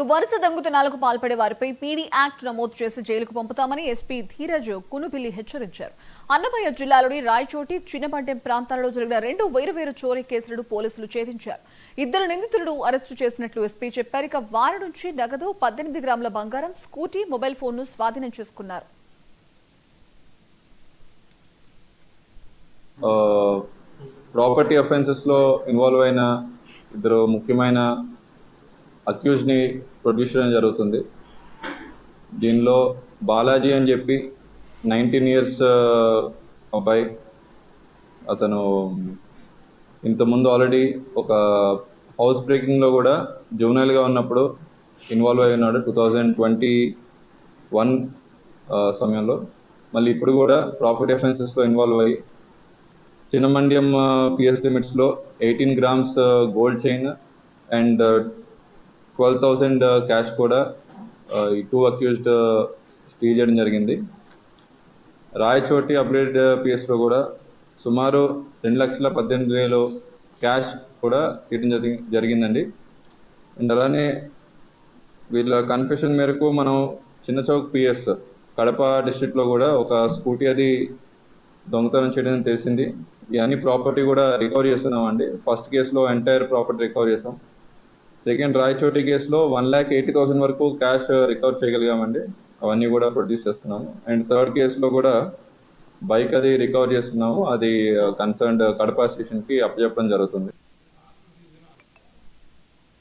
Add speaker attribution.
Speaker 1: వరుస దొంగతనాలకు పాల్పడే వారిపై పీడీ యాక్ట్ నమోదు చేసి జైలుకు పంపుతామని ఎస్పీ ధీరజ్ కునుపిల్లి హెచ్చరించారు. అన్నమయ్య జిల్లాలోని రాయచోటి, చిన్నబండెం ప్రాంతాల్లో జరిగిన 2 వేర్వేరు చోరీ కేసులను పోలీసులు ఛేదించారు. 2 నిందితులను అరెస్టు చేసినట్లు ఎస్పీ చెప్పారు. ఇక వారి నుంచి నగదు, 18 గ్రాముల బంగారం, స్కూటీ, మొబైల్ ఫోన్ను స్వాధీనం చేసుకున్నారు.
Speaker 2: ప్రాపర్టీ అఫెన్సెస్ లో ఇన్వాల్వ్ అయిన 2 ముఖ్యమైన అక్యూజ్ ని ప్రొడ్యూస్ చేయడం జరుగుతుంది. దీనిలో బాలాజీ అని చెప్పి 19 ఇయర్స్ అబ్బాయి. అతను ఇంతకుముందు ఆల్రెడీ ఒక హౌస్ బ్రేకింగ్ లో కూడా జువెనైల్ గా ఉన్నప్పుడు ఇన్వాల్వ్ అయి ఉన్నాడు 2021 సమయంలో. మళ్ళీ ఇప్పుడు కూడా ప్రాపర్టీ అఫెన్సెస్ లో ఇన్వాల్వ్ అయ్యి చిన్నమండ్యం పిఎస్ లిమిట్స్ లో 18 grams gold chain and 12,000 cash కూడా ఈ 2 అక్యూజ్డ్ స్టీల్ చేయడం జరిగింది. రాయచోటి అప్డేట్ పిఎస్ లో కూడా సుమారు 2,18,000 క్యాష్ కూడా తీయడం జరిగిందండి. అండ్ అలానే వీళ్ళ కన్ఫెషన్ మేరకు మనం చిన్న చౌక్ పిఎస్ కడప డిస్ట్రిక్ట్ లో కూడా ఒక స్కూటీ అది దొంగతనం చేయడం తెలిసింది. ఇవన్నీ ప్రాపర్టీ కూడా రికవర్ చేస్తున్నామండి. ఫస్ట్ కేసులో ఎంటైర్ ప్రాపర్టీ రికవర్ చేస్తాం. సెకండ్ రాయచోటి కేసులో 1,80,000 వరకు క్యాష్ రికవర్ చేయగలిగామండి. అవన్నీ కూడా ప్రొడ్యూస్ చేస్తున్నాము. అండ్ థర్డ్ కేసులో కూడా బైక్ అది రికవర్ చేస్తున్నాము. అది కన్సర్న్డ్ కడప స్టేషన్ కి అప్పచెప్పడం జరుగుతుంది.